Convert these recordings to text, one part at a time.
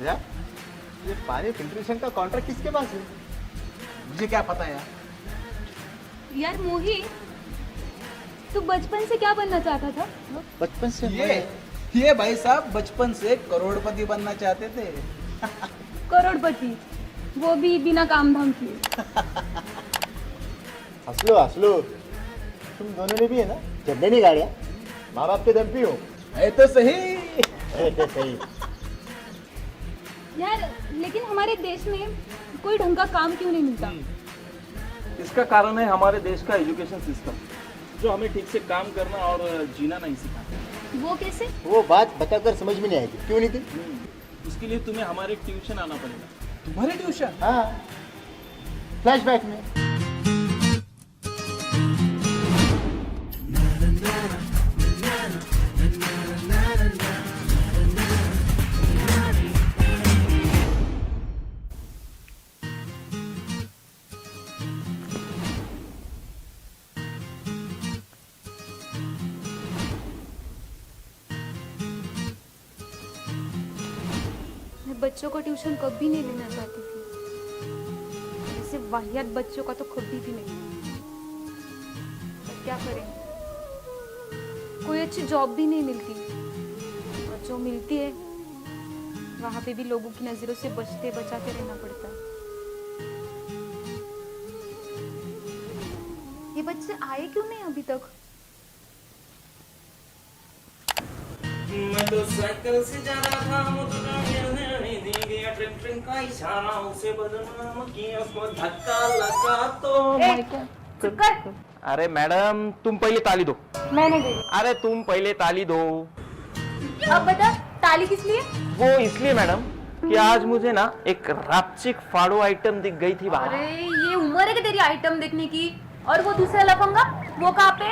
यार ये पानी फिल्ट्रेशन का कॉन्ट्रैक्ट किसके पास है? मुझे क्या पता यार। यार मोही, तू बचपन से क्या बनना चाहता था? बचपन से ये भाई साहब बचपन से करोड़पति बनना चाहते थे। करोड़पति, वो भी बिना काम धाम किए। हंस लो तुम दोनों ने भी है ना झंडे नहीं गाड़िया, माँ बाप के दम पे हो। है तो सही। तो सही। यार लेकिन हमारे देश में कोई ढंग का काम क्यों नहीं मिलता? इसका कारण है हमारे देश का एजुकेशन सिस्टम, जो हमें ठीक से काम करना और जीना नहीं सिखाता। वो कैसे? वो बात बताकर समझ में नहीं आएगी, क्यों नहीं थी? इसके लिए तुम्हें हमारे ट्यूशन आना पड़ेगा। तुम्हारे ट्यूशन? हाँ, फ्लैशबैक में। मैं बच्चों को ट्यूशन कभी नहीं लेना चाहती थी। ऐसे वाहियात बच्चों का तो कभी भी नहीं। पर क्या करें, कोई अच्छी जॉब भी नहीं मिलती, और जो मिलती है वहां पे भी लोगों की नजरों से बचते बचाते रहना पड़ता है। ये बच्चे आए क्यों नहीं अभी तक? मैं तो साइकिल से जा रहा था, मुझे दी गया ट्रिंग का इशारा, उसे बदनाम किया, उसको धक्का लगा तो चुप कर। अरे मैडम तुम पहले ताली दो। मैंने दे दी। अरे तुम पहले ताली दो। अब बता, ताली किस लिए? वो इसलिए मैडम कि आज मुझे ना एक रापचिक फाड़ो आइटम दिख गई थी बाहर। अरे ये उम्र है कि तेरी आइटम देखने की? और वो दूसरा लफंगा, वो कहाँ पे?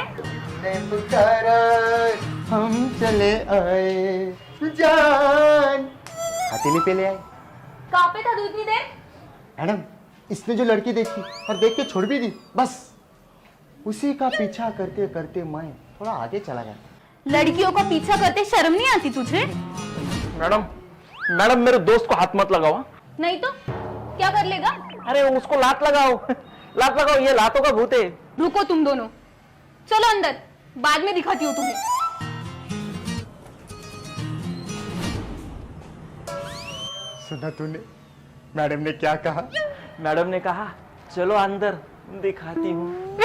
हम चले आए जान, हथेली पे ले आए। कहाँ पे था तू इतनी देर? मैडम इसने जो लड़की देखी और देख के छोड़ भी दी, बस उसी का पीछा करते करते मैं थोड़ा आगे चला गया। लड़कियों का पीछा करते शर्म नहीं आती तुझे? मैडम मेरे दोस्त को हाथ मत लगाओ। नहीं तो क्या कर लेगा? अरे उसको लात लगाओ। लात लगाओ, ये लातों का भूत है। रुको तुम दोनों, चलो अंदर, बाद में दिखाती हूँ तुम्हें। सुना तूने मैडम ने क्या कहा? मैडम ने कहा चलो अंदर दिखाती हूँ।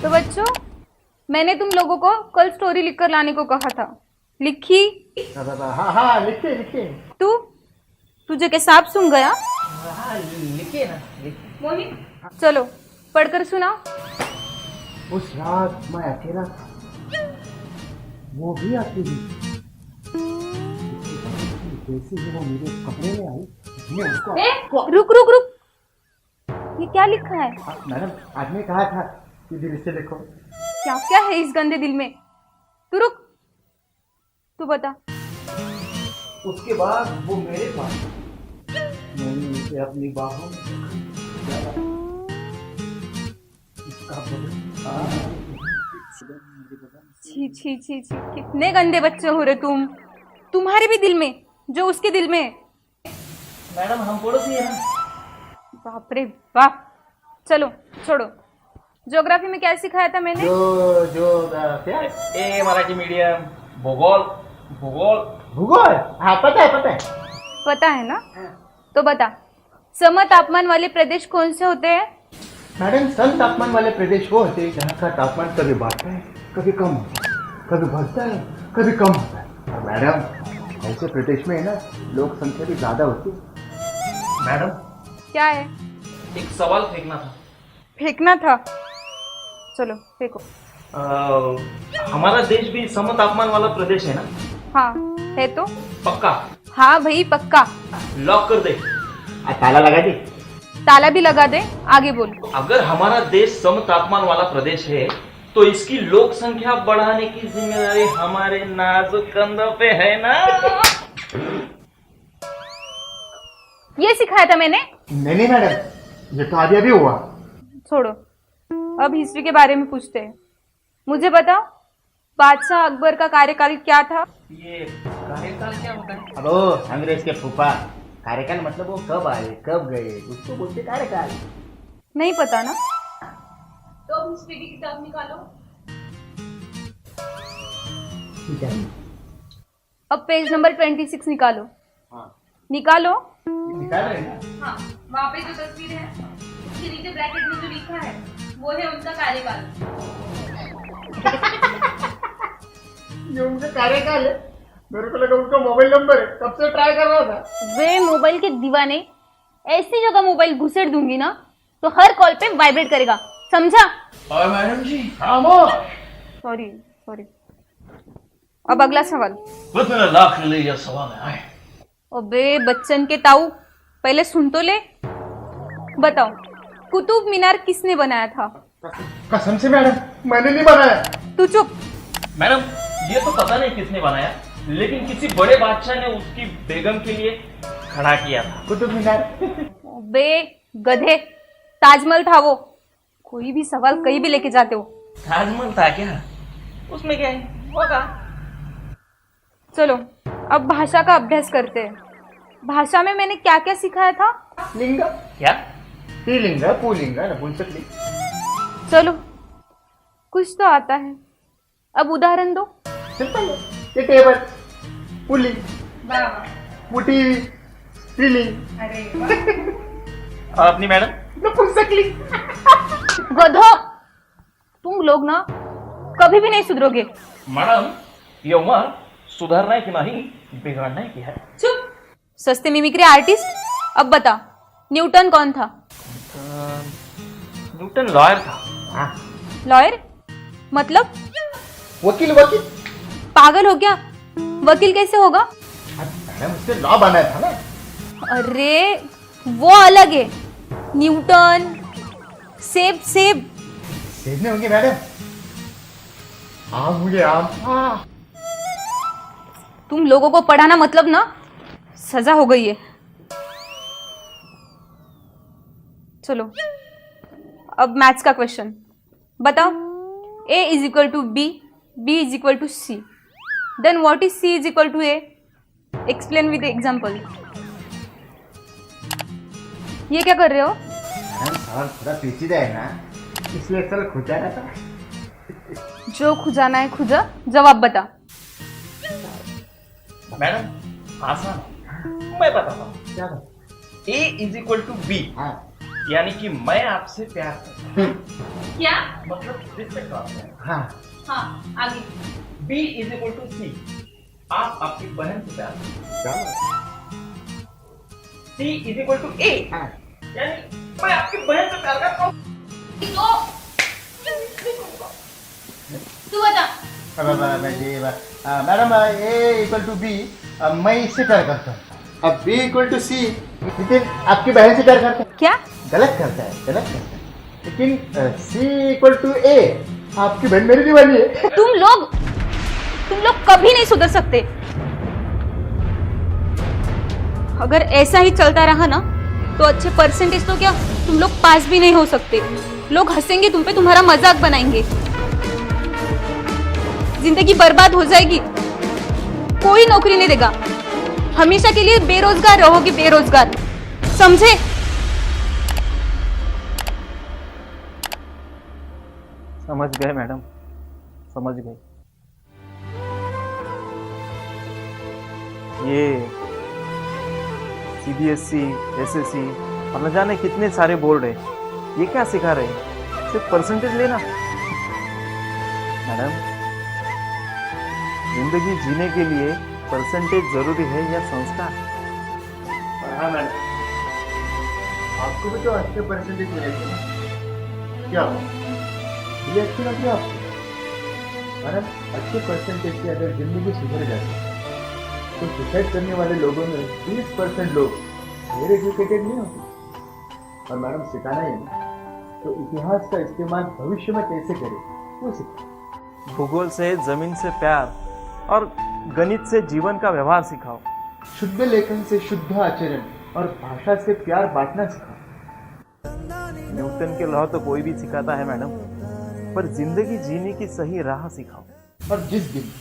तो बच्चों, मैंने तुम लोगों को कल स्टोरी लिखकर लाने को कहा था, लिखी? हाँ लिखे। तुझे के सांप सूंघ गया? लिखे ना। मोनी, चलो पढ़कर सुनाओ। उस रात मैं अकेला था, वो भी अकेली। जैसे ही वो मेरे कमरे में आई, मैं उसको रुक, ये क्या लिखा है? मैडम आज ने कहा था कि दिल से लिखो। क्या क्या है इस गंदे दिल में? तू रुक, तू बता। उसके बाद वो मेरे पास, मैंने उसे अपनी बाहों में रखा। उसका छी, कितने गंदे बच्चे हो रहे तुम। तुम्हारे भी दिल में जो उसके दिल में। मैडम हम पड़ोसी है ना। बाप रे बाप। चलो छोड़ो, ज्योग्राफी में क्या सिखाया था मैंने? जो क्या? ए मराठी मीडियम, भूगोल। हाँ पता है। पता है ना? तो बता, सम तापमान वाले प्रदेश कौन से होते हैं? मैडम सम तापमान वाले प्रदेश वो होते हैं जहाँ का तापमान कभी बढ़ता है, कभी कम होता है, कभी बढ़ता है, कभी कम होता है। और मैडम ऐसे प्रदेश में है ना, लोक संख्या भी ज्यादा होती है। मैडम क्या है? एक सवाल फेंकना था। चलो फेंको। हमारा देश भी सम तापमान वाला प्रदेश है ना? हाँ है तो। पक्का? हाँ भाई पक्का। लॉक कर दे। ताला लगा दे। ताला भी लगा दे, आगे बोल। अगर हमारा देश सम तापमान वाला प्रदेश है तो इसकी लोक संख्या बढ़ाने की जिम्मेदारी हमारे नाजुक कंधों पे है ना? ये सिखाया था मैंने? नहीं मैडम, ये तो अभी हुआ। छोड़ो, अब हिस्ट्री के बारे में पूछते हैं। मुझे बताओ, बादशाह अकबर का कार्यकाल क्या था? ये कार्यकाल क्या होता है? अब वो अंग्रेज के फूफा, कार्यकाल मतलब वो कब आए कब गए उसको बोलते कार्यकाल। नहीं पता ना? तो अब हिस्ट्री की किताब निकालो। ठीक है, अब पेज नंबर 26 निकालो। हाँ निकालो। निकाल रहे हैं ना। हाँ, वहाँ पे जो तस्वीर है उसके नीचे ब्रैकेट में जो लिखा है वो है उनका कार्यकाल। ये उनका कार्यकाल है, मेरे को लगा उनका मोबाइल नंबर है, कब से ट्राई कर रहा था। वे मोबाइल के दीवाने, ऐसी जगह मोबाइल घुसेड़ दूंगी ना तो हर कॉल पे वाइब्रेट करेगा, समझा? और मैडम जी सॉरी सॉरी। अब अगला सवाल। कितने लाख के लिए यह सवाल है? अबे बच्चन के ताऊ, पहले सुन तो ले। बताओ, कुतुब मीनार किसने बनाया था? कसम से मैडम मैंने नहीं बनाया। तू चुप। मैडम ये तो पता नहीं किसने बनाया, लेकिन किसी बड़े बादशाह ने उसकी बेगम के लिए खड़ा किया था। कुतुब मीनार। अबे गधे, ताजमहल था वो। कोई भी सवाल कहीं भी लेके जाते हो। ताजमहल था क्या? उसमें क्या है, होगा। चलो अब भाषा का अभ्यास करते हैं। भाषा में मैंने क्या क्या सिखाया था? लिंग, क्या? स्त्रीलिंग, पुल्लिंग, नपुंसकलिंग। चलो कुछ तो आता है, अब उदाहरण दो। सिंपल है, ये टेबल पुल्लिंग, वाह वाह, वो टीवी स्त्रीलिंग, अरे वाह। और अपनी मैडम? नपुंसकलिंग। गधो, तुम लोग ना कभी भी नहीं सुधरोगे। मैडम ये उम्र सुधारना है कि नहीं, बिगाड़ना है कि है? चुप, सस्ते मिमिक्री आर्टिस्ट। अब बता, न्यूटन कौन था? न्यूटन लॉयर था। हाँ, लॉयर मतलब? वकील वकील। पागल हो क्या? वकील कैसे होगा? मैडम उससे लॉ बनाया था ना। अरे वो अलग है। न्यूटन, सेब सेब। सेब होंगे मैडम, आम होंगे आम। हाँ। तुम लोगों को पढ़ाना मतलब ना सजा हो गई है। चलो अब मैथ्स का क्वेश्चन बताओ। a is equal to B, b is equal to C, then what is c is equal to a? Explain with example. ये क्या कर रहे हो? मैडम सवाल थोड़ा पेचीदा है ना, इसलिए चल खुजा रहा था। जो खुजाना है खुजा, जवाब बता। मैडम आसान है, मैं बताता हूँ। क्या a is equal to B, हाँ, यानी कि मैं आपसे प्यार करता हूँ, क्या? मतलब रिस्पेक्ट करते हैं। हाँ, हाँ, आगे। b is equal to C, आप आपकी बहन से प्यार करते हैं। क्या? c is equal to a, हाँ, यानी मैं आपकी बहन से प्यार करता हूँ। तू बता। Madam A equal to B, मैं इससे प्यार करता हूँ। अब बी इक्वल टू सी, लेकिन आपकी बहन से प्यार करता है। क्या? गलत करता है, गलत करता है। लेकिन सी इक्वल टू ए, आपकी बहन मेरी दीवानी है। तुम लोग कभी नहीं सुधर सकते। अगर ऐसा ही चलता रहा ना तो अच्छे परसेंटेज तो क्या, तुम लोग पास भी नहीं हो सकते। लोग हंसेंगे तुम पे, तुम्हारा मजाक बनाएंगे, जिंदगी बर्बाद हो जाएगी, कोई नौकरी नहीं देगा, हमेशा के लिए बेरोजगार रहोगे, बेरोजगार, समझे? समझ गए मैडम, समझ गए। ये CBSE, SSC और न जाने कितने सारे बोर्ड है, ये क्या सिखा रहे हैं? सिर्फ परसेंटेज लेना। मैडम जिंदगी जीने के लिए परसेंटेज जरूरी है या संस्कार? हाँ मैडम, आपको भी तो अच्छे परसेंटेज मिले थे ना, क्या ये अच्छी लगी आपको? मैडम अच्छे परसेंटेज से अगर जिंदगी सुधर जाती तो सुसाइड करने वाले लोगों में 20% लोग वेल एजुकेटेड नहीं होते। और मैडम सिखाना ही नहीं तो इतिहास का इस्तेमाल भविष्य में कैसे करें वो सिखाओ। भूगोल से जमीन से प्यार और गणित से जीवन का व्यवहार सिखाओ। शुद्ध लेखन से शुद्ध आचरण और भाषा से प्यार बांटना सिखाओ। न्यूटन के लॉ तो कोई भी सिखाता है मैडम, पर जिंदगी जीने की सही राह सिखाओ। और जिस दिन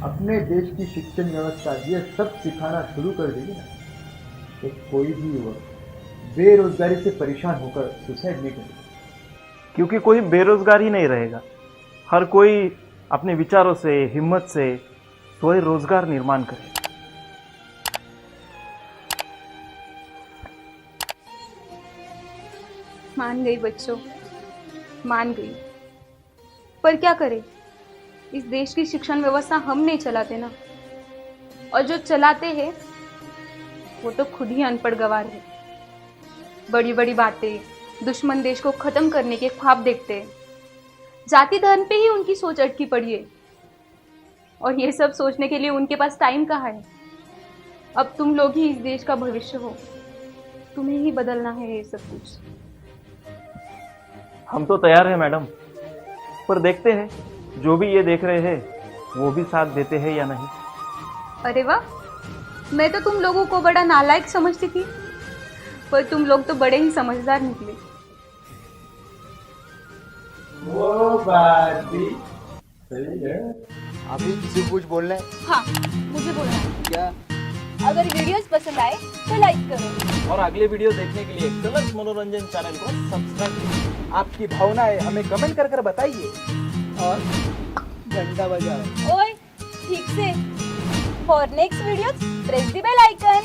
अपने देश की शिक्षण व्यवस्था ये सब सिखाना शुरू कर देगी ना, तो कोई भी युवक बेरोजगारी से परेशान होकर सुसाइड नहीं करेगा। क्योंकि कोई बेरोजगार ही नहीं रहेगा, हर कोई अपने विचारों से, हिम्मत से स्वयं रोजगार निर्माण करे। मान गई बच्चों, मान गई। पर क्या करें, इस देश की शिक्षण व्यवस्था हम नहीं चलाते ना, और जो चलाते हैं वो तो खुद ही अनपढ़ गवार है। बड़ी बड़ी बातें, दुश्मन देश को खत्म करने के ख्वाब देखते हैं। जाति धर्म पे ही उनकी सोच अटकी पड़ी है, और ये सब सोचने के लिए उनके पास टाइम कहाँ है। अब तुम लोग ही इस देश का भविष्य हो, तुम्हें ही बदलना है ये सब कुछ। हम तो तैयार हैं मैडम, पर देखते हैं जो भी ये देख रहे हैं वो भी साथ देते हैं या नहीं। अरे वाह, मैं तो तुम लोगों को बड़ा नालायक समझती थी, पर तुम लोग तो बड़े ही समझदार निकले। वो बात भी सही है। अभी किसी को कुछ बोलना है? हाँ, मुझे बोलना है। क्या? अगर वीडियोस पसंद आए तो लाइक करो, और अगले वीडियो देखने के लिए कलर्स मनोरंजन चैनल को सब्सक्राइब करें। आपकी भावनाएं हमें कमेंट कर कर बताइए और घंटा बजाओ। ओए ठीक से। For next videos press the bell icon.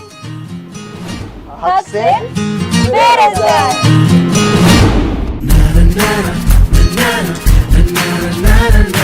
हक से बेरोजगार। na na na na na na na na na